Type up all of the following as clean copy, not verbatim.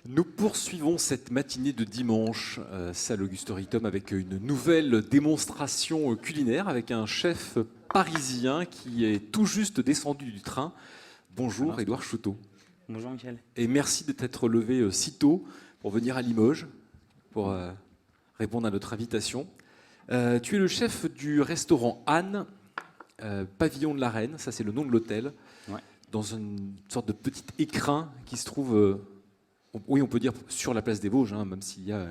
Nous poursuivons cette matinée de dimanche, salle Auguste-Ritom, avec une nouvelle démonstration culinaire avec un chef parisien qui est tout juste descendu du train. Bonjour Édouard Chouteau. Bonjour Michel. Et merci de t'être levé si tôt pour venir à Limoges, pour répondre à notre invitation. Tu es le chef du restaurant Anne, Pavillon de la Reine, ça c'est le nom de l'hôtel, Ouais. dans une sorte de petit écrin qui se trouve... oui, on peut dire sur la place des Vosges, hein, même s'il y a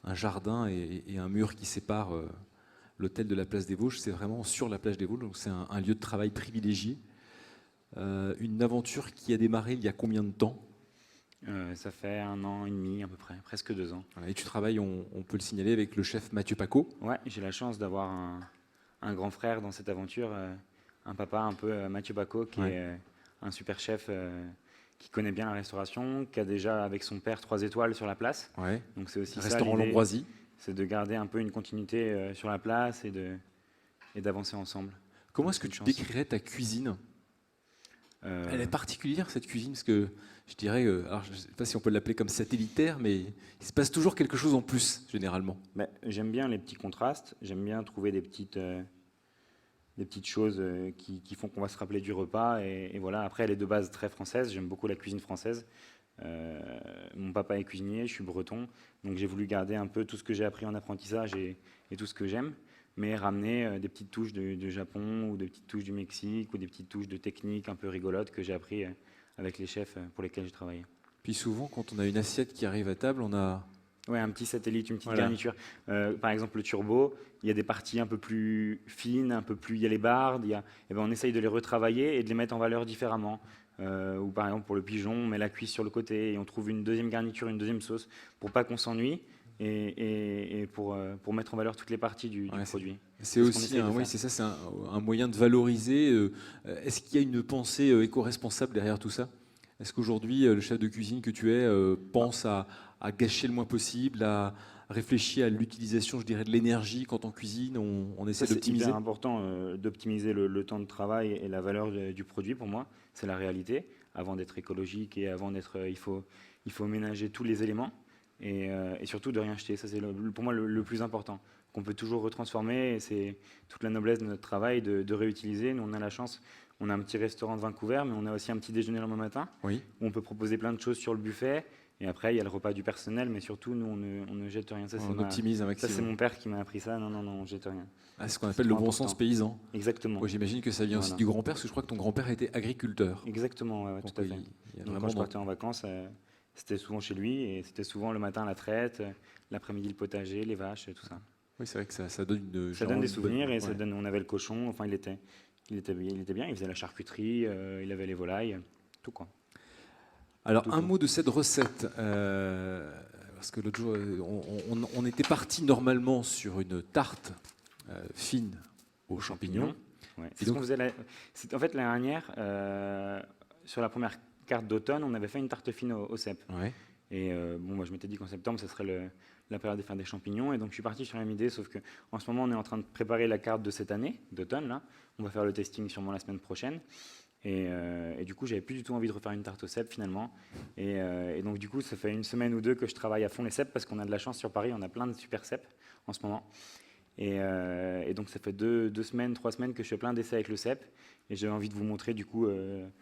un jardin et un mur qui séparent l'hôtel de la place des Vosges, c'est vraiment sur la plage des Vosges, donc c'est un lieu de travail privilégié. Une aventure qui a démarré il y a combien de temps ? Ça fait 1 an et demi à peu près, presque 2 ans. Voilà, et tu travailles, on peut le signaler, avec le chef Mathieu Paco. Ouais, j'ai la chance d'avoir un grand frère dans cette aventure, un papa un peu Mathieu Paco, qui est un super chef qui connaît bien la restauration, qui a déjà avec son père 3 étoiles sur la place. Ouais. Donc c'est aussi Restaurant ça l'idée, L'Ambroisie. c'est de garder un peu une continuité sur la place et d'avancer ensemble. Comment Donc, est-ce que c'est tu une chance. décrirais ta cuisine ? Euh, Elle est particulière, cette cuisine, parce que je dirais, alors je ne sais pas si on peut l'appeler comme satellitaire, mais il se passe toujours quelque chose en plus, généralement. J'aime bien les petits contrastes, j'aime bien trouver des petites choses qui font qu'on va se rappeler du repas. Et voilà. Après, elle est de base très française, j'aime beaucoup la cuisine française. Mon papa est cuisinier, je suis breton, donc j'ai voulu garder un peu tout ce que j'ai appris en apprentissage et tout ce que j'aime, mais ramener des petites touches de Japon ou des petites touches du Mexique ou des petites touches de techniques un peu rigolotes que j'ai appris avec les chefs pour lesquels j'ai travaillé. Puis souvent, quand on a une assiette qui arrive à table, on a... Ouais, un petit satellite, une petite Voilà. garniture. Par exemple, le turbo, il y a des parties un peu plus fines, il y a les bardes, et ben on essaye de les retravailler et de les mettre en valeur différemment. Ou par exemple, pour le pigeon, on met la cuisse sur le côté et on trouve une deuxième garniture, une deuxième sauce, pour pas qu'on s'ennuie et pour mettre en valeur toutes les parties du produit. C'est ce qu'on aussi essaye de faire. c'est un moyen de valoriser. Est-ce qu'il y a une pensée éco-responsable derrière tout ça ? Est-ce qu'aujourd'hui, le chef de cuisine que tu es pense à gâcher le moins possible, à réfléchir à l'utilisation, je dirais, de l'énergie quand on cuisine, on essaie Ça, c'est d'optimiser ? hyper important d'optimiser le temps de travail et la valeur du produit. Pour moi, c'est la réalité. Avant d'être écologique et avant d'être, il faut ménager tous les éléments et surtout de rien jeter. Ça, c'est pour moi le plus important, qu'on peut toujours retransformer. Et c'est toute la noblesse de notre travail de réutiliser. Nous, on a la chance. On a un petit restaurant de Vancouver, mais on a aussi un petit déjeuner le matin Oui. où on peut proposer plein de choses sur le buffet. Et après, il y a le repas du personnel, mais surtout, nous, on ne jette rien. Ça, On optimise un ça, c'est maximum. mon père qui m'a appris ça. Non, on jette rien. C'est ce qu'on appelle le bon important. sens paysan. Exactement. Ouais, j'imagine que ça vient aussi Voilà. du grand-père, parce que je crois que ton grand-père était agriculteur. Exactement, ouais, Donc, tout à fait. il y a Donc, vraiment quand je partais en vacances, c'était souvent chez lui et c'était souvent le matin la traite, l'après-midi le potager, les vaches, tout ça. Oui, c'est vrai que ça donne une... Ça donne des une souvenirs bonne- et ça ouais. donne. On avait le cochon, enfin il était bien. Il faisait la charcuterie, il avait les volailles, tout quoi. Alors, Tout, un tout. mot de cette recette, parce que l'autre jour, on était parti normalement sur une tarte fine aux champignons. Ouais. Et C'est ce donc- qu'on faisait. En fait, l'année dernière, sur la première carte d'automne, on avait fait une tarte fine au cèpe. Ouais. Et moi, je m'étais dit qu'en septembre, ce serait la période de faire des champignons. Et donc, je suis parti sur la même idée, sauf qu'en ce moment, on est en train de préparer la carte de cette année, d'automne. Là, on va faire le testing sûrement la semaine prochaine. Et du coup, j'avais plus du tout envie de refaire une tarte au cèpe finalement. Et donc, du coup, ça fait 1 semaine ou 2 que je travaille à fond les cèpes parce qu'on a de la chance sur Paris, on a plein de super cèpes en ce moment. Et donc, ça fait 2 semaines, 3 semaines que je fais plein d'essais avec le cèpe. Et j'avais envie de vous montrer du coup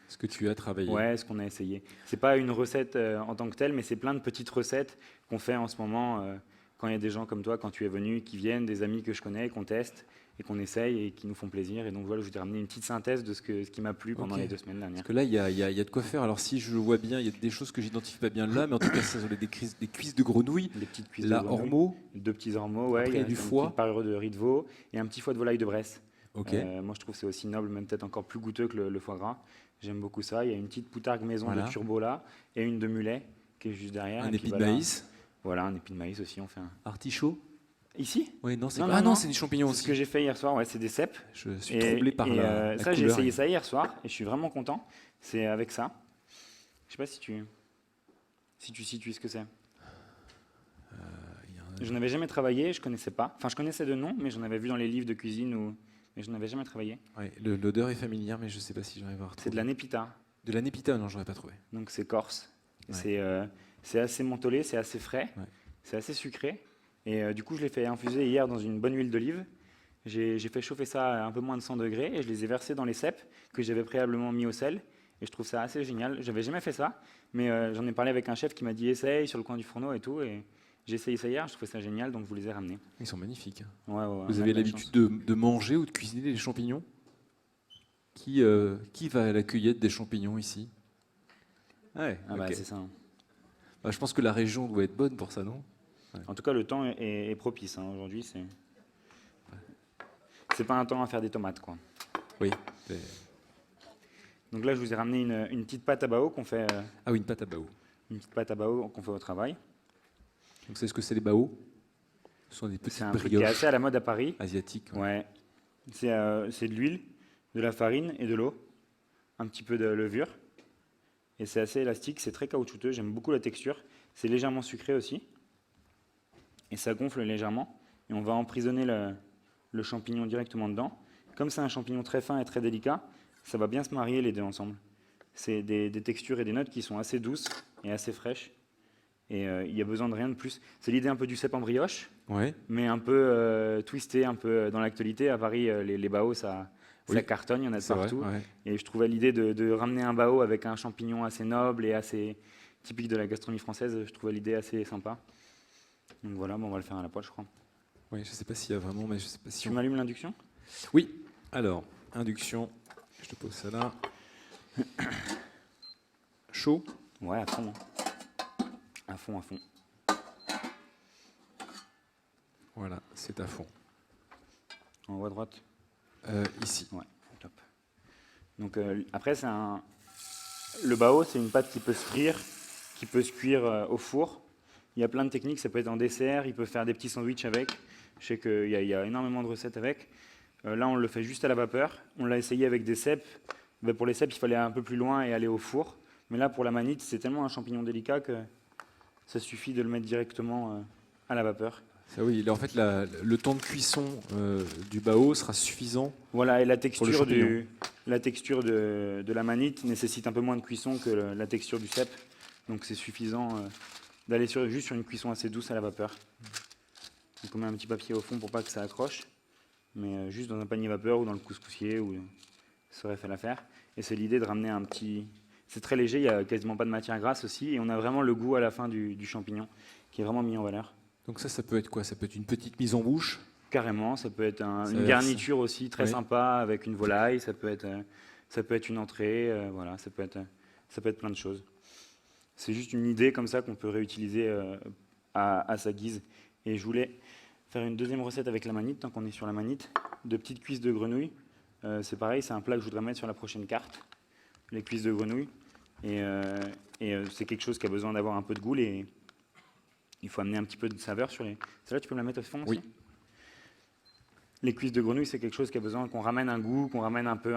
Ce que tu as travaillé. ouais, ce qu'on a essayé. C'est pas une recette en tant que telle, mais c'est plein de petites recettes qu'on fait en ce moment quand il y a des gens comme toi, quand tu es venu, qui viennent, des amis que je connais, qu'on teste et qu'on essaye et qui nous font plaisir. Et donc voilà, je vous ai ramené une petite synthèse de ce qui m'a plu pendant Ok. les 2 semaines dernières. Parce que là, il y a de quoi faire. Alors, si je le vois bien, il y a des choses que j'identifie pas bien là, mais en tout cas, ça sont des cuisses de grenouille, Des petites cuisses la de grenouille, ormeau. 2 petits ormeaux, ouais, Après, il y a du une foie. petite parure de riz de veau et un petit foie de volaille de Bresse. Ok. Moi, je trouve que c'est aussi noble, même peut-être encore plus goûteux que le foie gras. J'aime beaucoup ça. Il y a une petite poutargue maison Voilà. de turbo là et une de mulet qui est juste derrière. Un Et puis épi de voilà. maïs. Voilà, un épi de maïs aussi, on fait un. Artichaut. Ici Oui, non, c'est Non, pas... non, Ah non, non. c'est des champignons C'est ce aussi. que j'ai fait hier soir, ouais, c'est des cèpes. Je suis troublé par la ça, j'ai couleur. essayé ça hier soir et je suis vraiment content. C'est avec ça. Je sais pas si tu situes ce que c'est. Je n'avais jamais travaillé, je connaissais pas. Enfin, je connaissais de nom, mais j'en avais vu dans les livres de cuisine, mais je n'avais jamais travaillé. Ouais, l'odeur est familière, mais je ne sais pas si j'arrive à retrouver. C'est de la népita. De la népita, non, j'aurais pas trouvé. Donc c'est corse. Ouais. C'est assez mentholé, c'est assez frais, Ouais. c'est assez sucré. Et du coup, je l'ai fait infuser hier dans une bonne huile d'olive. J'ai fait chauffer ça à un peu moins de 100 degrés et je les ai versés dans les cèpes que j'avais préalablement mis au sel. Et je trouve ça assez génial. J'avais jamais fait ça, mais j'en ai parlé avec un chef qui m'a dit essaye sur le coin du fourneau et tout. Et j'ai essayé ça hier, je trouvais ça génial, donc je vous les ai ramenés. Ils sont magnifiques. Ouais, Vous avez l'habitude de manger ou de cuisiner les champignons? Qui va à la cueillette des champignons ici? Ouais, Ah bah, ok. c'est ça. Bah, je pense que la région doit être bonne pour ça, non? En tout cas, le temps est propice. Aujourd'hui, c'est pas un temps à faire des tomates, quoi. Oui. Donc là, je vous ai ramené une petite pâte à bao qu'on fait. Ah oui, une pâte à bao. Une petite pâte à bao qu'on fait au travail. Donc, c'est ce que c'est les bao? Ce sont des petites C'est un truc qui est brioches assez à la mode à Paris. asiatiques. Ouais. Ouais. C'est de l'huile, de la farine et de l'eau. Un petit peu de levure. Et c'est assez élastique, c'est très caoutchouteux. J'aime beaucoup la texture. C'est légèrement sucré aussi. Et ça gonfle légèrement. Et on va emprisonner le champignon directement dedans. Comme c'est un champignon très fin et très délicat, ça va bien se marier les deux ensemble. C'est des textures et des notes qui sont assez douces et assez fraîches. Et il y a besoin de rien de plus. C'est l'idée un peu du cèpe en brioche, Ouais. mais un peu twisté, un peu dans l'actualité. À Paris, les baos, ça Oui. cartonne, il y en a de C'est vrai, partout. ouais. Et je trouvais l'idée de ramener un bao avec un champignon assez noble et assez typique de la gastronomie française, je trouvais l'idée assez sympa. Donc voilà, bon, on va le faire à la poêle, je crois. Oui, je ne sais pas s'il y a vraiment, mais je sais pas si Tu m'allumes l'induction? Oui. Alors, induction. Je te pose ça là. Chaud. Ouais, à fond. À fond, à fond. Voilà, c'est à fond. En haut à droite. Ici. Ouais, top. Donc après, le bao, c'est une pâte qui peut se frire, qui peut se cuire au four. Il y a plein de techniques, ça peut être en dessert, il peut faire des petits sandwichs avec. Je sais qu'il y a énormément de recettes avec. Là, on le fait juste à la vapeur. On l'a essayé avec des cèpes. Ben, pour les cèpes, il fallait un peu plus loin et aller au four. Mais là, pour la manite, c'est tellement un champignon délicat que ça suffit de le mettre directement à la vapeur. Ça, oui, en fait, le temps de cuisson du bao sera suffisant. Voilà, et Pour le champignon. la texture de la manite nécessite un peu moins de cuisson que la texture du cèpe. Donc c'est suffisant d'aller juste sur une cuisson assez douce à la vapeur. Donc on met un petit papier au fond pour pas que ça accroche. Mais juste dans un panier vapeur ou dans le couscoussier, ça aurait fait l'affaire. Et c'est l'idée de ramener un petit... C'est très léger, il n'y a quasiment pas de matière grasse aussi. Et on a vraiment le goût à la fin du champignon qui est vraiment mis en valeur. Donc ça peut être quoi? Ça peut être une petite mise en bouche? Carrément, ça peut être Ça une verse. garniture aussi très Oui. sympa avec une volaille, ça peut être une entrée, voilà, ça peut être plein de choses. C'est juste une idée comme ça qu'on peut réutiliser à sa guise. Et je voulais faire une deuxième recette avec la manite, tant qu'on est sur la manite, de petites cuisses de grenouille. C'est pareil, c'est un plat que je voudrais mettre sur la prochaine carte, les cuisses de grenouille. Et c'est quelque chose qui a besoin d'avoir un peu de goût et il faut amener un petit peu de saveur sur les... Celle-là, tu peux me la mettre au fond aussi? Oui. Les cuisses de grenouille, c'est quelque chose qui a besoin qu'on ramène un goût, qu'on ramène un peu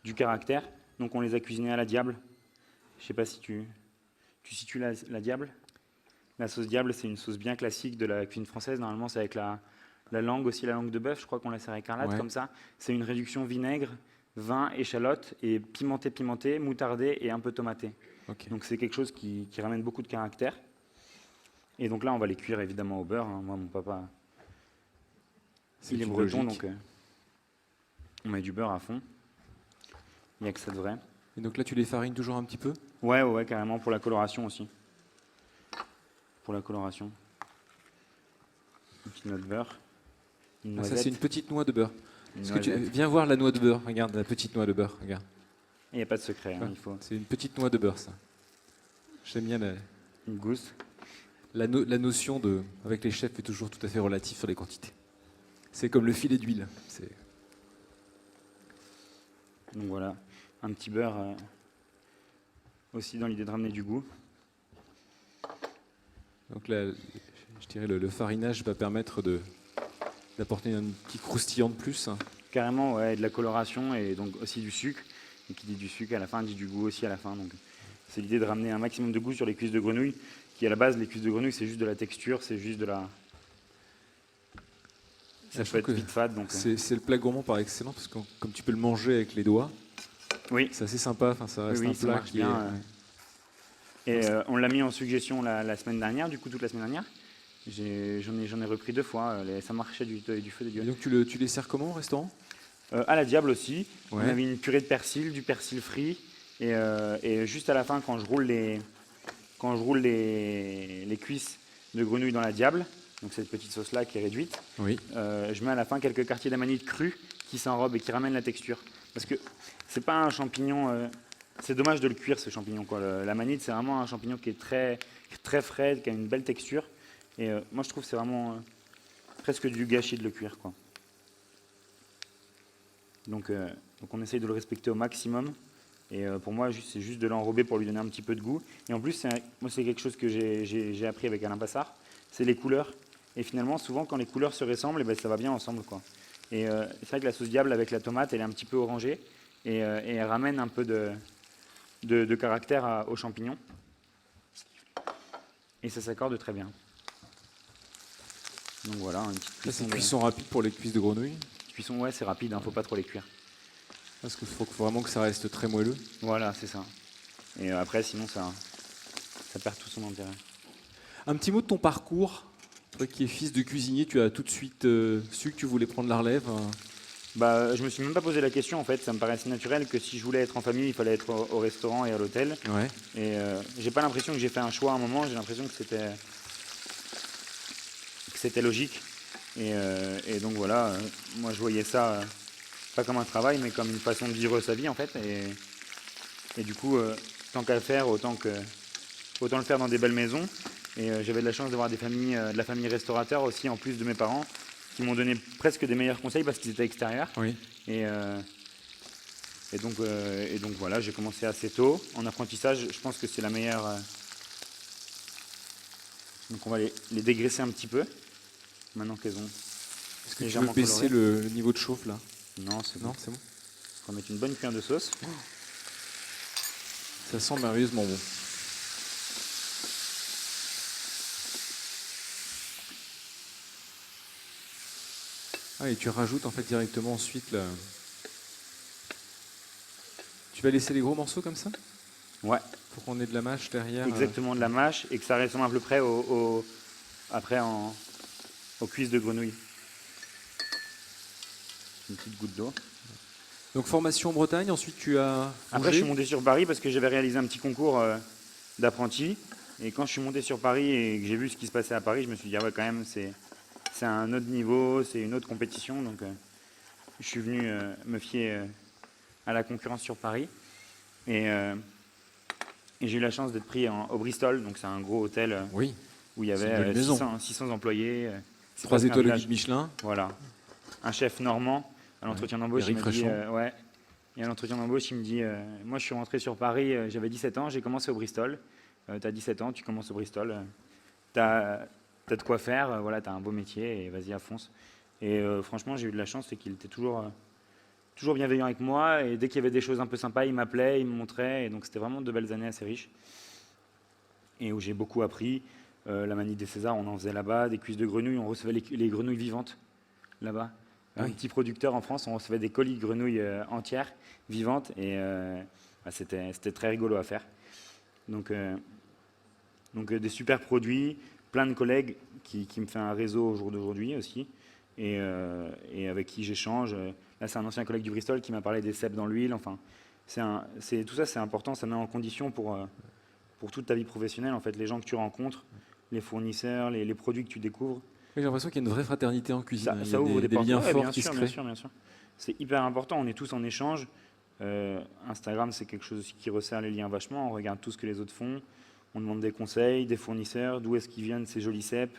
du caractère. Donc on les a cuisinées à la diable. Je ne sais pas si tu situes la diable. La sauce diable, c'est une sauce bien classique de la cuisine française. Normalement, c'est avec la langue aussi, la langue de bœuf. Je crois qu'on la sert écarlate Ouais. comme ça. C'est une réduction vinaigre, vin, échalote et pimenté, moutardé et un peu tomaté. Ok. Donc c'est quelque chose qui ramène beaucoup de caractère. Et donc là, on va les cuire évidemment au beurre. Moi, mon papa, il est une breton, logique. donc on met du beurre à fond. Il n'y a que ça de vrai. Et donc là, tu les farines toujours un petit peu? Ouais, carrément, pour la coloration aussi. Pour la coloration. Une petite noix de beurre. Une Ah, ça, noisette. c'est une petite noix de beurre. Une Est-ce que noisette. viens voir la noix de beurre. Regarde, la petite noix de beurre. Regarde. Il n'y a pas de secret, Ah, il faut C'est une petite noix de beurre, ça. J'aime bien une gousse. la notion de... Avec les chefs, est toujours tout à fait relative sur les quantités. C'est comme le filet d'huile. Donc voilà, un petit beurre aussi dans l'idée de ramener du goût. Donc là, je dirais le farinage va permettre d'apporter un petit croustillant de plus. Carrément, ouais, de la coloration et donc aussi du sucre. Et qui dit du sucre à la fin dit du goût aussi à la fin. Donc c'est l'idée de ramener un maximum de goût sur les cuisses de grenouille qui à la base, les cuisses de grenouille, c'est juste de la texture, c'est juste de la... Ça Je peut être trouve que vite fade. Donc, c'est le plat gourmand par excellence, parce que comme tu peux le manger avec les doigts, oui, c'est assez sympa. Enfin, ça reste oui, un ça plat marche qui bien. est. Ouais. Et on l'a mis en suggestion la semaine dernière, du coup, toute la semaine dernière. J'en ai repris 2 fois. Ça marchait du feu de Dieu. Et donc tu les sers comment au restaurant? À la diable aussi. On Ouais. avait une purée de persil, du persil frit. Et juste à la fin, quand je roule les cuisses de grenouille dans la diable, donc cette petite sauce-là qui est réduite, Oui. je mets à la fin quelques quartiers d'amanite crus qui s'enrobent et qui ramènent la texture. Parce que c'est pas un champignon... c'est dommage de le cuire, ce champignon, quoi. L'amanite, c'est vraiment un champignon qui est très, très frais, qui a une belle texture. Et moi, je trouve que c'est vraiment presque du gâchis de le cuire, quoi. Donc on essaye de le respecter au maximum. Et pour moi, c'est juste de l'enrober pour lui donner un petit peu de goût. Et en plus, moi, c'est quelque chose que j'ai appris avec Alain Passard, c'est les couleurs. Et finalement, souvent, quand les couleurs se ressemblent, eh ben, ça va bien ensemble, quoi. Et c'est vrai que la sauce diable avec la tomate, elle est un petit peu orangée. Et elle ramène un peu de caractère aux champignons. Et ça s'accorde très bien. Donc voilà, une petite Ça, cuisson. c'est cuisson rapide pour les cuisses de grenouille, Cuisson, ouais, c'est rapide, hein, faut pas trop les cuire. parce qu'il faut vraiment que ça reste très moelleux. Voilà, c'est ça. Et après, sinon, ça perd tout son intérêt. Un petit mot de ton parcours. Toi qui es fils de cuisinier, tu as tout de suite su que tu voulais prendre la relève. Bah, je me suis même pas posé la question, en fait. Ça me paraissait naturel que si je voulais être en famille, il fallait être au restaurant et à l'hôtel. Ouais. Et j'ai pas l'impression que j'ai fait un choix à un moment. J'ai l'impression que c'était logique. Et donc voilà, moi je voyais ça pas comme un travail, mais comme une façon de vivre sa vie, en fait. Et du coup, tant qu'à faire, autant le faire dans des belles maisons. Et j'avais de la chance d'avoir de la famille restaurateur aussi, en plus de mes parents, qui m'ont donné presque des meilleurs conseils parce qu'ils étaient extérieurs. Oui. Et donc voilà, j'ai commencé assez tôt. En apprentissage, je pense que c'est la meilleure. Donc on va les dégraisser un petit peu, maintenant qu'elles ont Est-ce que tu veux légèrement baisser coloré. le niveau de chauffe là? Non, c'est bon. Non, c'est bon. On va mettre une bonne cuillère de sauce. Ça sent merveilleusement bon. Ah, et tu rajoutes en fait directement ensuite là. Tu vas laisser les gros morceaux comme ça Ouais, pour qu'on ait de la mâche derrière. exactement, de la mâche et que ça ressemble à peu près après aux cuisses de grenouille. Une petite goutte d'eau. Donc formation en Bretagne, ensuite tu as. Après, je suis monté sur Paris parce que j'avais réalisé un petit concours d'apprenti. Et quand je suis monté sur Paris et que j'ai vu ce qui se passait à Paris, je me suis dit, ah ouais, quand même, c'est un autre niveau, c'est une autre compétition. Donc, je suis venu me fier à la concurrence sur Paris. Et j'ai eu la chance d'être pris au Bristol. Donc, c'est un gros hôtel Oui. où il y C'est une avait belle maison. 600 employés. C'est 3 presque un étoiles au village. guide Michelin. Voilà. Un chef normand. À l'entretien d'embauche, Eric il m'a dit, Fréchon. ouais. Et à l'entretien d'embauche, il me dit, moi je suis rentré sur Paris, j'avais 17 ans, j'ai commencé au Bristol. Tu as 17 ans, tu commences au Bristol. Tu as de quoi faire, voilà, tu as un beau métier et vas-y, à fonce. Et franchement, j'ai eu de la chance, c'est qu'il était toujours bienveillant avec moi. Et dès qu'il y avait des choses un peu sympas, il m'appelait, il me montrait. Et donc c'était vraiment de belles années assez riches. Et où j'ai beaucoup appris. La manie des Césars, on en faisait là-bas. Des cuisses de grenouilles, on recevait les grenouilles vivantes là-bas. Un petit producteur en France, on recevait des colis de grenouilles entières, vivantes, et c'était très rigolo à faire. Donc des super produits, plein de collègues qui me font un réseau au jour d'aujourd'hui aussi, et avec qui j'échange. Là, c'est un ancien collègue du Bristol qui m'a parlé des cèpes dans l'huile. Enfin, tout ça, c'est important, ça met en condition pour toute ta vie professionnelle. En fait, les gens que tu rencontres, les fournisseurs, les produits que tu découvres. Oui, j'ai l'impression qu'il y a une vraie fraternité en cuisine. Il y Ça a ouvre des portes. liens Ouais, forts bien qui sûr, se bien créent. sûr, bien sûr. C'est hyper important, on est tous en échange. Instagram, c'est quelque chose qui resserre les liens vachement. On regarde tout ce que les autres font. On demande des conseils, des fournisseurs, d'où est-ce qu'ils viennent ces jolis cèpes.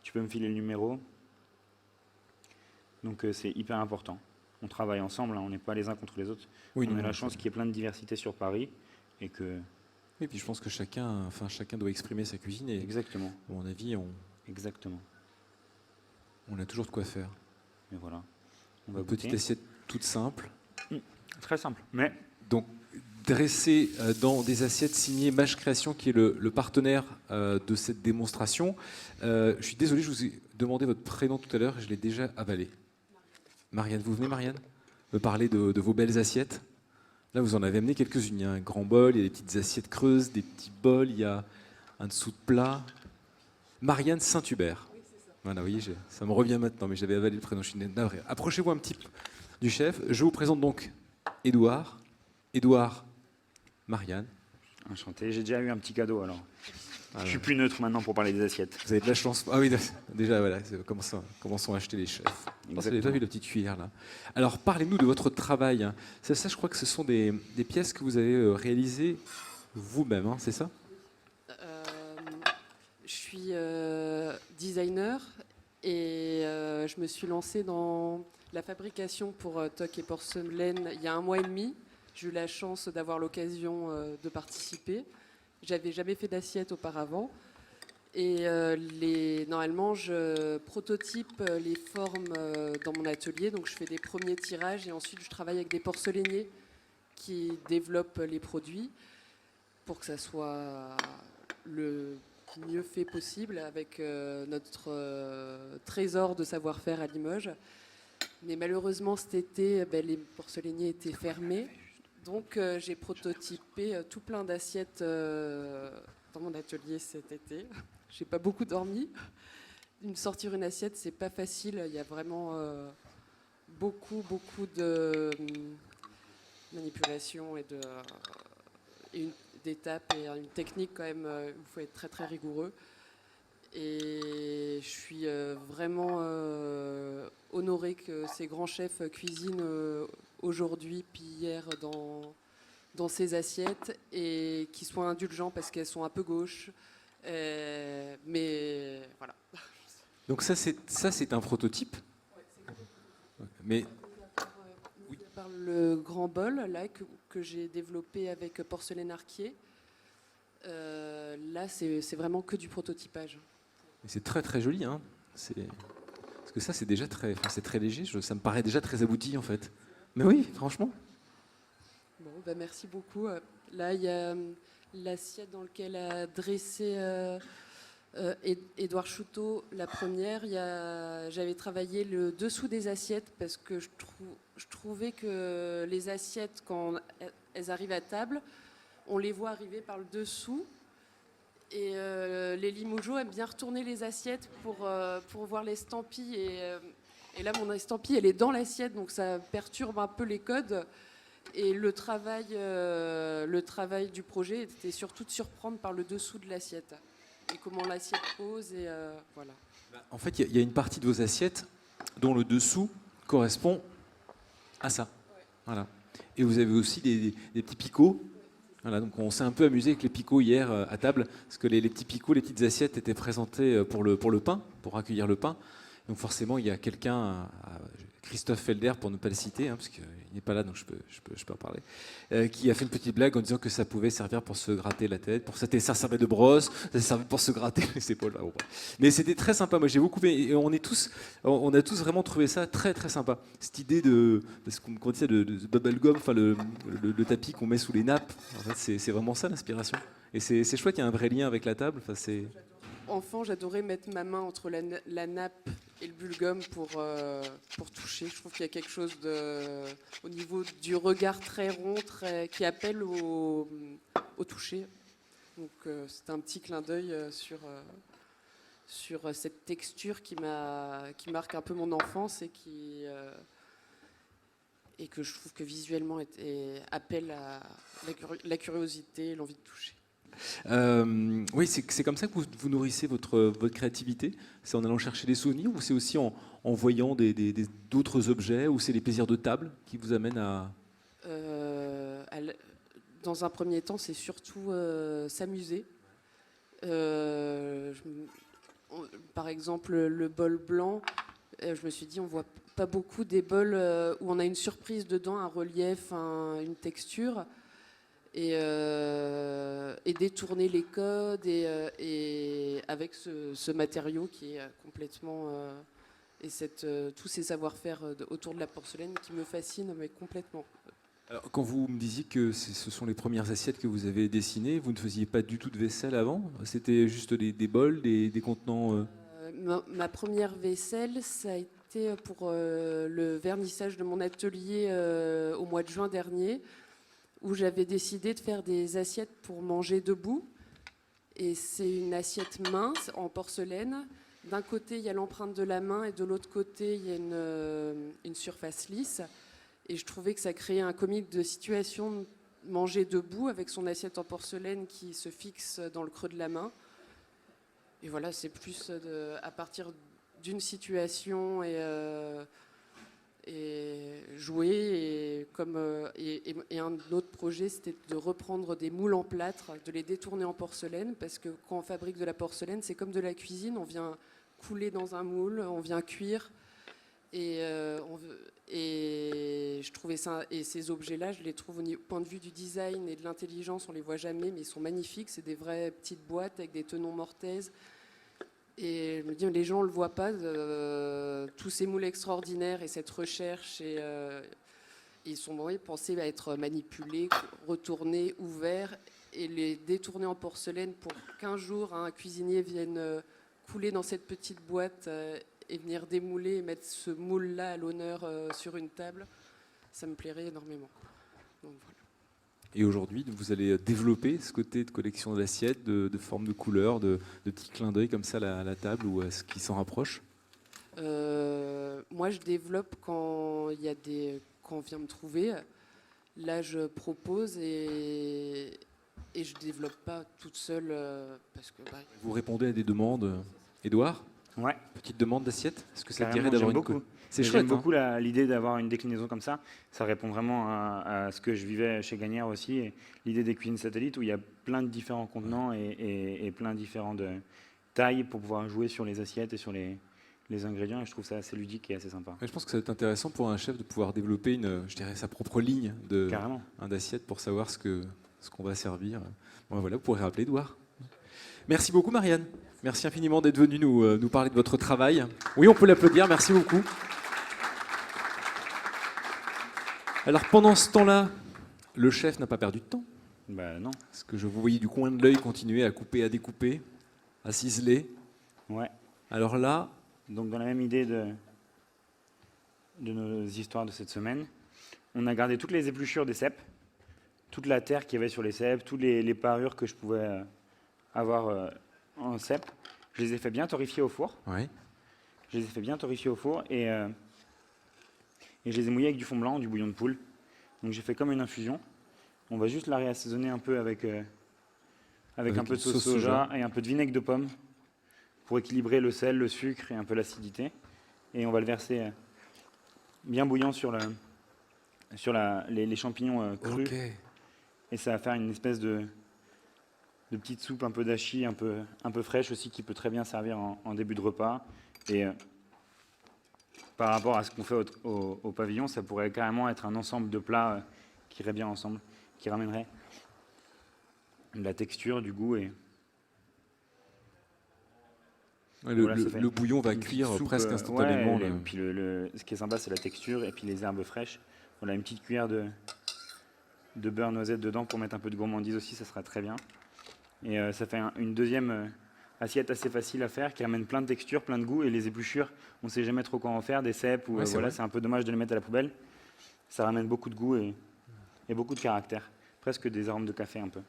Tu peux me filer le numéro. Donc c'est hyper important. On travaille ensemble, hein, on n'est pas les uns contre les autres. Oui, on non, a la non, chance qu'il y ait plein de diversité sur Paris. Et que... Oui, puis je pense que chacun doit exprimer sa cuisine. Et Exactement. à mon avis, Exactement. on a toujours de quoi faire. Et voilà. On va Une petite goûter. assiette toute simple. Très simple. Mais Donc, dressées dans des assiettes signées Mage Création, qui est le partenaire de cette démonstration. Je suis désolé, je vous ai demandé votre prénom tout à l'heure et je l'ai déjà avalé. Marianne, vous venez, Marianne, me parler de vos belles assiettes. Là, vous en avez amené quelques-unes. Il y a un grand bol, il y a des petites assiettes creuses, des petits bols, il y a un dessous de plat. Marianne Saint-Hubert. Oui, c'est ça. Voilà, oui, ça me revient maintenant, mais j'avais avalé le prénom. Je suis navré. Approchez-vous un petit peu du chef. Je vous présente donc Édouard. Édouard, Marianne. Enchanté. J'ai déjà eu un petit cadeau alors. Voilà. Je suis plus neutre maintenant pour parler des assiettes. Vous avez de la chance. Ah oui, déjà, voilà. Commençons à acheter les chefs. Vous n'avez pas vu la petite cuillère là. Alors, parlez-nous de votre travail. Ça, je crois que ce sont des pièces que vous avez réalisées vous-même, hein, c'est ça? Je suis designer et je me suis lancée dans la fabrication pour Toc et Porcelaine il y a 1 mois et demi. J'ai eu la chance d'avoir l'occasion de participer. J'avais jamais fait d'assiette auparavant. Et normalement, je prototype les formes dans mon atelier. Donc, je fais des premiers tirages et ensuite, je travaille avec des porcelainiers qui développent les produits pour que ça soit le mieux fait possible avec notre trésor de savoir-faire à Limoges. Mais malheureusement, cet été, les porcelainiers étaient fermés. Donc, j'ai prototypé tout plein d'assiettes dans mon atelier cet été. J'ai pas beaucoup dormi. Sortir une assiette, c'est pas facile. Il y a vraiment beaucoup de manipulation et d'étapes et une technique quand même où il faut être très très rigoureux. Et je suis vraiment honorée que ces grands chefs cuisinent aujourd'hui puis hier dans ces assiettes et qu'ils soient indulgents parce qu'elles sont un peu gauches. Mais voilà. Donc ça c'est un prototype. Mais oui. Par le grand bol là que j'ai développé avec Porcelaine Arquier. Là c'est vraiment que du prototypage. C'est très très joli, hein. Parce que ça c'est déjà c'est très léger. Ça me paraît déjà très abouti en fait. Mais oui, franchement. Bon, merci beaucoup. Là il y a l'assiette dans laquelle a dressé Édouard Chouteau, la première. J'avais travaillé le dessous des assiettes parce que je trouvais que les assiettes, quand elles arrivent à table, on les voit arriver par le dessous. Et les Limougeaux aiment bien retourner les assiettes pour voir l'estampille. Et là, mon estampille, elle est dans l'assiette, donc ça perturbe un peu les codes. Et le travail du projet était surtout de surprendre par le dessous de l'assiette et comment l'assiette pose et voilà. En fait, il y a une partie de vos assiettes dont le dessous correspond à ça. Ouais. Voilà. Et vous avez aussi des petits picots. Voilà, donc on s'est un peu amusé avec les picots hier à table, parce que les petits picots, les petites assiettes étaient présentées pour le pain, pour accueillir le pain. Donc forcément, il y a quelqu'un, Christophe Felder, pour ne pas le citer, hein, parce qu'il n'est pas là, donc je peux en parler, qui a fait une petite blague en disant que ça pouvait servir pour se gratter la tête, ça servait de brosse, ça servait pour se gratter les épaules. Ah, bon. Mais c'était très sympa, moi j'ai beaucoup aimé, et on a tous vraiment trouvé ça très très sympa. Cette idée de bubblegum, enfin le tapis qu'on met sous les nappes, en fait, c'est vraiment ça l'inspiration. Et c'est chouette, il y a un vrai lien avec la table. Enfin, enfant, j'adorais mettre ma main entre la nappe et le bulgum pour toucher. Je trouve qu'il y a quelque chose au niveau du regard très rond, qui appelle au toucher. Donc c'est un petit clin d'œil sur cette texture qui marque un peu mon enfance et que je trouve que visuellement appelle à la curiosité, l'envie de toucher. Oui, c'est comme ça que vous nourrissez votre créativité. C'est en allant chercher des souvenirs ou c'est aussi en voyant d'autres objets ou c'est les plaisirs de table qui vous amènent à... Dans un premier temps, c'est surtout s'amuser. Par exemple, le bol blanc, je me suis dit, on voit pas beaucoup des bols où on a une surprise dedans, un relief, une texture. Et détourner les codes et avec ce matériau qui est complètement et tous ces savoir-faire autour de la porcelaine qui me fascinent mais complètement. Alors, quand vous me disiez que ce sont les premières assiettes que vous avez dessinées, vous ne faisiez pas du tout de vaisselle avant? C'était juste des bols, des contenants Ma première vaisselle, ça a été pour le vernissage de mon atelier au mois de juin dernier, où j'avais décidé de faire des assiettes pour manger debout. Et c'est une assiette mince en porcelaine. D'un côté, il y a l'empreinte de la main et de l'autre côté, il y a une surface lisse. Et je trouvais que ça créait un comique de situation manger debout avec son assiette en porcelaine qui se fixe dans le creux de la main. Et voilà, c'est plus à partir d'une situation et jouer. Et un autre projet, c'était de reprendre des moules en plâtre, de les détourner en porcelaine, parce que quand on fabrique de la porcelaine, c'est comme de la cuisine, on vient couler dans un moule, on vient cuire. Et je trouvais ça, et ces objets-là, je les trouve au point de vue du design et de l'intelligence, on les voit jamais, mais ils sont magnifiques. C'est des vraies petites boîtes avec des tenons mortaises. Et je me dis, les gens ne le voient pas, tous ces moules extraordinaires et cette recherche. Ils sont pensés à être manipulés, retournés, ouverts, et les détourner en porcelaine pour qu'un jour un cuisinier vienne couler dans cette petite boîte et venir démouler et mettre ce moule-là à l'honneur sur une table, ça me plairait énormément. Donc, voilà. Et aujourd'hui, vous allez développer ce côté de collection d'assiettes, de formes de couleurs, de petits clins d'œil comme ça à la table ou à ce qui s'en rapproche? Moi, je développe quand on vient me trouver. Là, je propose et je développe pas toute seule parce que. Vous répondez à des demandes. Édouard? Ouais. Petite demande d'assiette? Est-ce que ça te Carrément, dirait d'avoir j'aime une beaucoup. C'est J'aime chouette. beaucoup l'idée d'avoir une déclinaison comme ça. Ça répond vraiment à ce que je vivais chez Gagnère aussi. Et l'idée des cuisines satellites où il y a plein de différents contenants et plein de différentes tailles pour pouvoir jouer sur les assiettes et sur les ingrédients. Et je trouve ça assez ludique et assez sympa. Je pense que ça va être intéressant pour un chef de pouvoir développer je dirais, sa propre ligne Carrément. d'assiettes pour savoir ce qu'on va servir. Bon, voilà, vous pourrez rappeler Édouard. Merci beaucoup Marianne. Merci infiniment d'être venue nous parler de votre travail. Oui, on peut l'applaudir, merci beaucoup. Alors pendant ce temps-là, le chef n'a pas perdu de temps. Non. Parce que je vous voyais du coin de l'œil continuer à couper, à découper, à ciseler. Ouais. Alors là... Donc dans la même idée de nos histoires de cette semaine, on a gardé toutes les épluchures des cèpes, toute la terre qu'il y avait sur les cèpes, toutes les parures que je pouvais avoir en cèpe. Je les ai fait bien torréfier au four. Ouais. Je les ai fait bien torréfier au four et je les ai mouillés avec du fond blanc, du bouillon de poule. Donc j'ai fait comme une infusion. On va juste la réassaisonner un peu avec un peu de sauce soja et un peu de vinaigre de pomme pour équilibrer le sel, le sucre et un peu l'acidité. Et on va le verser bien bouillant sur les champignons crus. Okay. Et ça va faire une espèce de petite soupe un peu d'hachis, un peu fraîche aussi, qui peut très bien servir en début de repas. Et par rapport à ce qu'on fait au pavillon, ça pourrait carrément être un ensemble de plats qui irait bien ensemble, qui ramènerait de la texture, du goût. Et le bouillon va cuire soupe, presque instantanément. Puis ce qui est sympa, c'est la texture et puis les herbes fraîches. Voilà, une petite cuillère de beurre noisette dedans pour mettre un peu de gourmandise aussi, ça sera très bien. Et ça fait une deuxième assiette assez facile à faire qui ramène plein de textures, plein de goûts. Et les épluchures, on ne sait jamais trop quoi en faire, des cèpes, ou c'est un peu dommage de les mettre à la poubelle. Ça ramène beaucoup de goût et beaucoup de caractère. Presque des arômes de café un peu.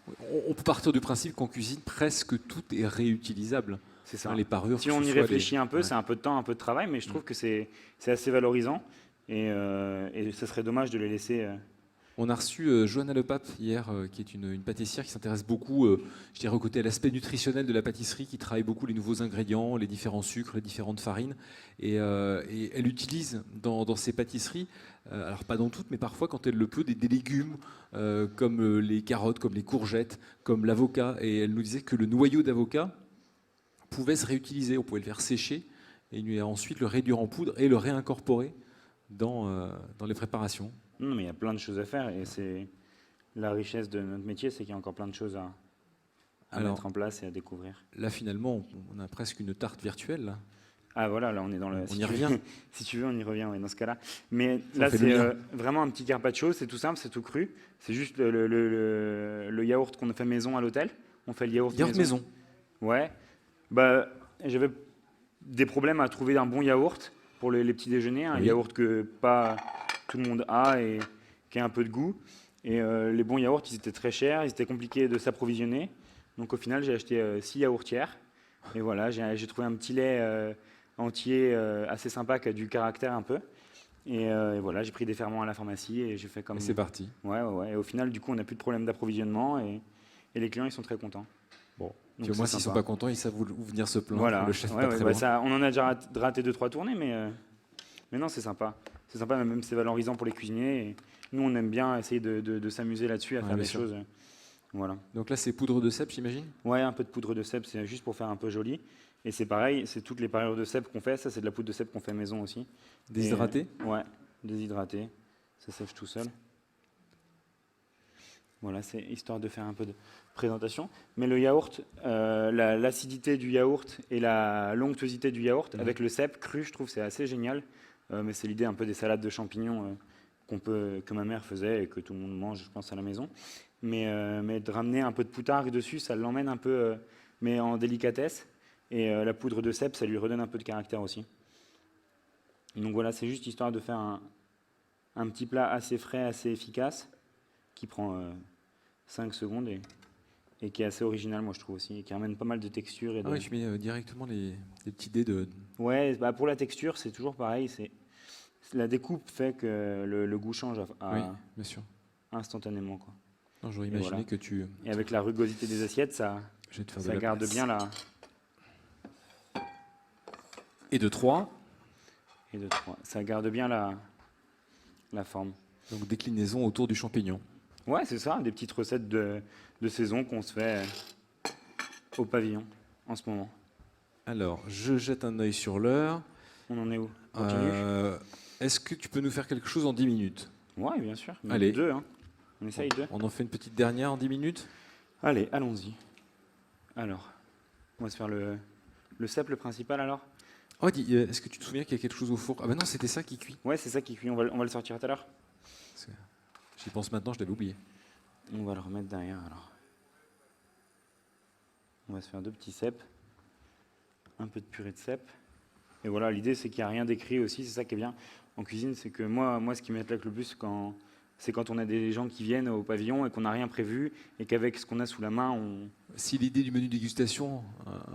On peut partir du principe qu'en cuisine, presque tout est réutilisable. C'est ça. Les parures, si on y réfléchit un peu, c'est un peu de temps, un peu de travail, mais je trouve que c'est assez valorisant. Et ça serait dommage de les laisser... On a reçu Johanna Lepape hier, qui est une pâtissière qui s'intéresse beaucoup, je dirais, au côté à l'aspect nutritionnel de la pâtisserie, qui travaille beaucoup les nouveaux ingrédients, les différents sucres, les différentes farines. Et elle utilise dans ses pâtisseries, alors pas dans toutes, mais parfois quand elle le peut, des légumes comme les carottes, comme les courgettes, comme l'avocat. Et elle nous disait que le noyau d'avocat pouvait se réutiliser. On pouvait le faire sécher et ensuite le réduire en poudre et le réincorporer dans les préparations. Non, mais il y a plein de choses à faire et c'est la richesse de notre métier, c'est qu'il y a encore plein de choses à mettre en place et à découvrir. Là, finalement, on a presque une tarte virtuelle. Là. Ah voilà, là on est dans le... On si y tu veux- revient. Si tu veux, on y revient, ouais, dans ce cas-là. Mais Ça là, fait le c'est lien. vraiment un petit carpaccio, c'est tout simple, c'est tout cru. C'est juste le yaourt qu'on a fait maison à l'hôtel. On fait le yaourt Yaourt maison. Ouais. Bah, j'avais des problèmes à trouver un bon yaourt pour les petits déjeuners, un Oui. yaourt que pas tout le monde a et qui a un peu de goût. Et les bons yaourts, ils étaient très chers, ils étaient compliqués de s'approvisionner. Donc au final, j'ai acheté 6 yaourtières. Et voilà, j'ai trouvé un petit lait entier assez sympa qui a du caractère un peu. Et voilà, j'ai pris des ferments à la pharmacie et j'ai fait comme... Et c'est parti. Ouais, ouais, ouais. Et au final, du coup, on n'a plus de problème d'approvisionnement et les clients, ils sont très contents. Bon. Donc, Puis au moins, c'est s'ils sont sympa. pas contents, ils savent où venir se plaindre. Voilà, Le chef ouais, pas ouais, très bah loin. ça, on en a déjà raté 2-3 tournées, mais non, c'est sympa. C'est sympa, même c'est valorisant pour les cuisiniers. Et nous, on aime bien essayer de s'amuser là-dessus, à Ouais, faire bien des sûr. choses. Voilà. Donc là, c'est poudre de cèpe, j'imagine. Ouais, un peu de poudre de cèpe, c'est juste pour faire un peu joli. Et c'est pareil, c'est toutes les parures de cèpe qu'on fait. Ça, c'est de la poudre de cèpe qu'on fait maison aussi. Déshydraté. Ouais, déshydraté. Ça sèche tout seul. Voilà, c'est histoire de faire un peu de présentation. Mais le yaourt, l'acidité du yaourt et la l'onctuosité du yaourt, avec le cèpe cru, je trouve c'est assez génial. Mais c'est l'idée un peu des salades de champignons que ma mère faisait et que tout le monde mange, je pense, à la maison. Mais de ramener un peu de poutargue dessus, ça l'emmène un peu, mais en délicatesse. Et la poudre de cèpe, ça lui redonne un peu de caractère aussi. Donc voilà, c'est juste histoire de faire un petit plat assez frais, assez efficace, qui prend 5 secondes et qui est assez original, moi je trouve aussi, et qui ramène pas mal de textures. Ah oui, tu mets directement les petits dés de. Ouais, bah pour la texture, c'est toujours pareil. La découpe fait que le goût change Oui, bien sûr. instantanément, quoi. Non, j'aurais Et imaginé voilà. que tu. Et avec la rugosité des assiettes, Je vais te faire de ça la garde place. bien Et de 3. ça garde bien la forme. Donc déclinaison autour du champignon. Ouais, c'est ça, des petites recettes de saison qu'on se fait au pavillon en ce moment. Alors, je jette un œil sur l'heure. On en est où? Continue. Est-ce que tu peux nous faire quelque chose en 10 minutes? Ouais, bien sûr. Allez. 2, hein. On essaye 2. On en fait une petite dernière en 10 minutes? Allez, allons-y. Alors, on va se faire le cèpe, le principal alors. Oh, est-ce que tu te souviens qu'il y a quelque chose au four? Ah ben non, c'était ça qui cuit. Ouais, c'est ça qui cuit. On va le sortir tout à l'heure. J'y pense maintenant, je l'avais oublié. On va le remettre derrière alors. On va se faire 2 petits cèpes. Un peu de purée de cèpe. Et voilà, l'idée c'est qu'il n'y a rien d'écrit aussi, c'est ça qui est bien en cuisine, c'est que moi ce qui m'éclate le plus, c'est quand on a des gens qui viennent au pavillon et qu'on n'a rien prévu et qu'avec ce qu'on a sous la main, Si l'idée du menu dégustation,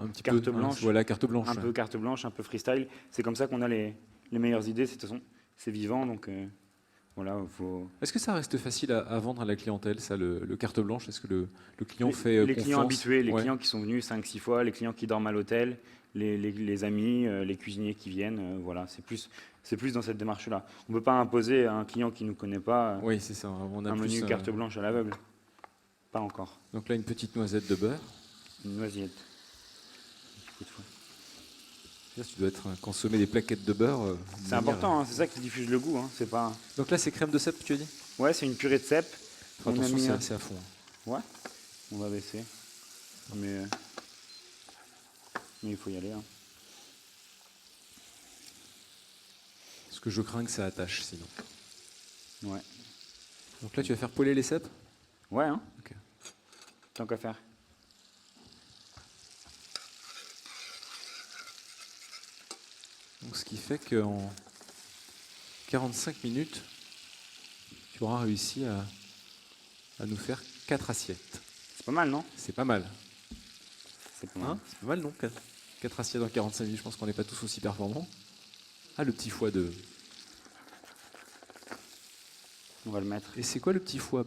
un petit Carte peu, blanche. voilà, carte blanche. un peu carte blanche, un peu freestyle, c'est comme ça qu'on a les meilleures idées, de toute façon, c'est vivant, donc voilà, faut... Est-ce que ça reste facile à vendre à la clientèle, ça, le carte blanche? Est-ce que le client fait les clients confiance? habitués, les Ouais. clients qui sont venus 5-6 fois, les clients qui dorment à l'hôtel, les amis, les cuisiniers qui viennent, voilà, c'est plus dans cette démarche-là. On ne peut pas imposer à un client qui ne nous connaît pas Oui, c'est ça. On a un plus, menu carte blanche à l'aveugle. Pas encore. Donc là, une petite noisette de beurre. Une noisette. Coup de fouet. Là, tu dois consommer des plaquettes de beurre. de C'est manière- important, hein, c'est ça qui diffuse le goût. Hein, c'est pas... Donc là, c'est crème de cèpe, tu as dit? Ouais, c'est une purée de cèpe. Faut On a attention, mis c'est à fond. Ouais, on va baisser. Mais il faut y aller. Hein. Parce que je crains que ça attache, sinon. Ouais. Donc là, tu vas faire poêler les cèpes? Ouais, hein. Ok. Tant qu'à faire. Donc, ce qui fait qu'en 45 minutes, tu auras réussi à nous faire 4 assiettes. C'est pas mal, non? C'est pas mal. C'est pas mal. Hein, c'est pas mal, non? 4 assiettes en 45 minutes, je pense qu'on n'est pas tous aussi performants. Ah, le petit foie de... On va le mettre. Et c'est quoi le petit foie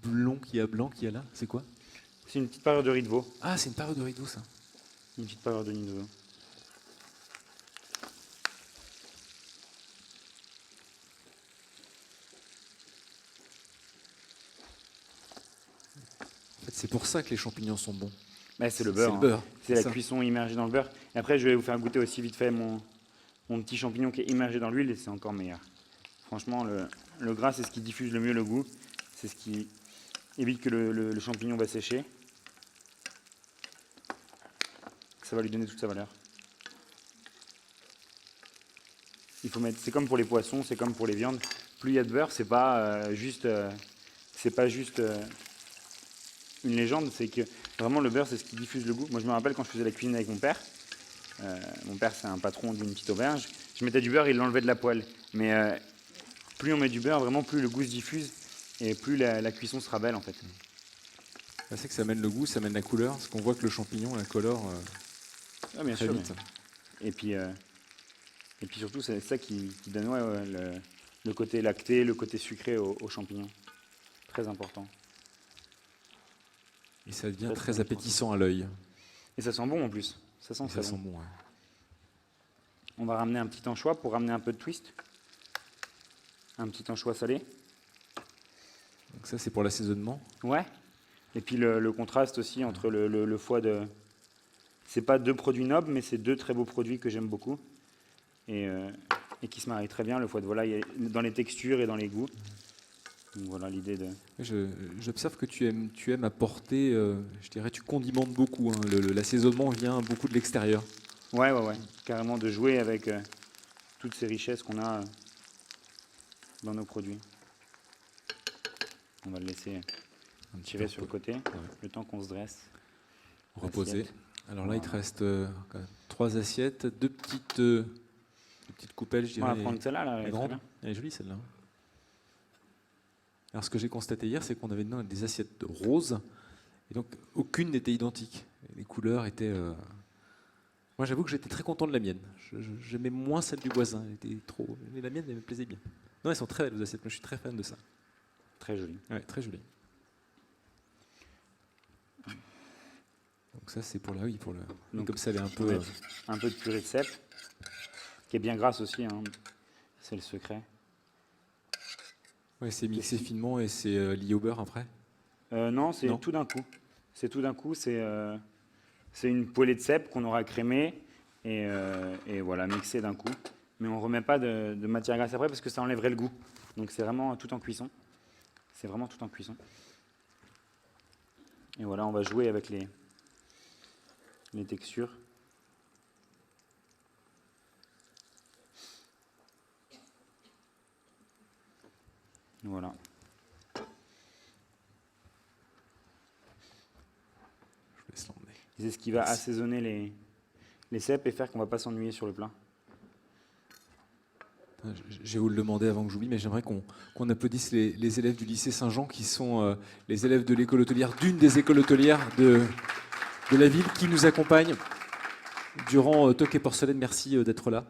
blanc qu'il y a là? C'est quoi? C'est une petite parure de riz de veau. Ah, c'est une parure de riz de veau, ça. Une petite parure de riz de veau. En fait, c'est pour ça que les champignons sont bons. Bah, c'est le beurre. C'est hein. le beurre. C'est la ça. cuisson immergée dans le beurre. Et après, je vais vous faire goûter aussi vite fait mon petit champignon qui est immergé dans l'huile et c'est encore meilleur. Franchement, le gras, c'est ce qui diffuse le mieux le goût. C'est ce qui évite que le champignon va sécher. Ça va lui donner toute sa valeur. Il faut mettre, c'est comme pour les poissons, c'est comme pour les viandes. Plus il y a de beurre, c'est pas juste une légende, c'est que vraiment le beurre, c'est ce qui diffuse le goût. Moi, je me rappelle quand je faisais la cuisine avec mon père. Mon père, c'est un patron d'une petite auberge. Je mettais du beurre, il l'enlevait de la poêle. Mais plus on met du beurre, vraiment, plus le goût se diffuse et plus la cuisson sera belle, en fait. C'est que ça amène le goût, ça amène la couleur, parce qu'on voit que le champignon la colore Ah, bien très sûr. vite. Et puis surtout, c'est ça qui donne le côté lacté, le côté sucré aux champignons. Très important. Et ça devient Très, très très appétissant à l'œil. Et ça sent bon en plus. Ça sent Et très ça bon. sent bon. Ouais. On va ramener un petit anchois pour ramener un peu de twist. Un petit anchois salé. Donc ça, c'est pour l'assaisonnement. Ouais. Et puis le contraste aussi entre le foie de... C'est pas 2 produits nobles, mais c'est 2 très beaux produits que j'aime beaucoup. Et qui se marient très bien, le foie de volaille, dans les textures et dans les goûts. Donc voilà l'idée de... J'observe que tu aimes apporter, je dirais, tu condimentes beaucoup. Hein. L'assaisonnement vient beaucoup de l'extérieur. Ouais. Carrément de jouer avec toutes ces richesses qu'on a dans nos produits. On va le laisser tirer sur le côté, le temps qu'on se dresse. Reposer. Assiette. Alors là, il te reste 3 assiettes, 2 petites coupelles, je On va dirais. prendre celle-là, là, elle est très grande. bien. Elle est jolie celle-là. Alors ce que j'ai constaté hier, c'est qu'on avait des assiettes roses, et donc aucune n'était identique. Les couleurs étaient... Moi j'avoue que j'étais très content de la mienne. J'aimais moins celle du voisin, elle était trop... mais la mienne elle me plaisait bien. Non, elles sont très belles les assiettes, moi je suis très fan de ça. Très joli. Ouais, très joli. Donc ça c'est pour pour le... Donc, comme ça elle est un on peu... va mettre un peu de purée de cèpe, qui est bien grasse aussi, hein. C'est le secret. Ouais, c'est mixé finement et c'est lié au beurre après. Non, c'est Non. tout d'un coup. C'est tout d'un coup, c'est une poêlée de cèpe qu'on aura crémée et voilà, mixée d'un coup. Mais on ne remet pas de matière grasse après parce que ça enlèverait le goût. Donc c'est vraiment tout en cuisson. C'est vraiment tout en cuisson. Et voilà, on va jouer avec les textures. Voilà. Je laisse l'emmener. C'est ce qui va assaisonner les cèpes et faire qu'on ne va pas s'ennuyer sur le plat. J'ai vous le demander avant que j'oublie, mais j'aimerais qu'on applaudisse les élèves du lycée Saint-Jean qui sont les élèves de l'école hôtelière, d'une des écoles hôtelières de la ville qui nous accompagnent durant Toc et Porcelaine. Merci d'être là.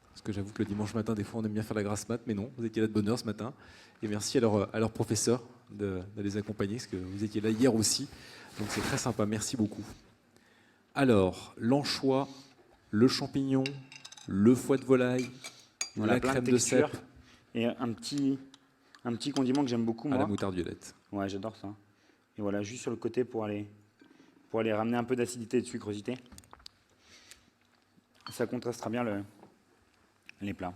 Parce que j'avoue que le dimanche matin, des fois, on aime bien faire la grasse mat, mais non, vous étiez là de bonne heure ce matin. Et merci à leurs professeurs de les accompagner, parce que vous étiez là hier aussi. Donc c'est très sympa, merci beaucoup. Alors, l'anchois, le champignon, le foie de volaille, Voilà, la plein crème de textures. cèpe, Et un petit condiment que j'aime beaucoup, à moi. la moutarde violette. Ouais, j'adore ça. Et voilà, juste sur le côté pour aller ramener un peu d'acidité et de sucrosité. Ça contrastera bien les plats.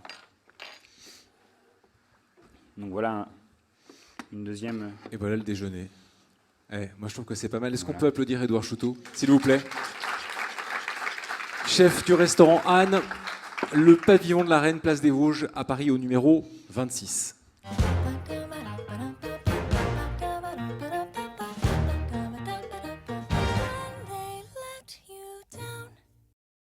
Donc voilà une deuxième... Et voilà le déjeuner. Moi, je trouve que c'est pas mal. Est-ce qu'on Voilà. peut applaudir Édouard Chouteau, s'il vous plaît? Chef du restaurant Anne, le pavillon de la Reine, place des Vosges, à Paris, au numéro 26.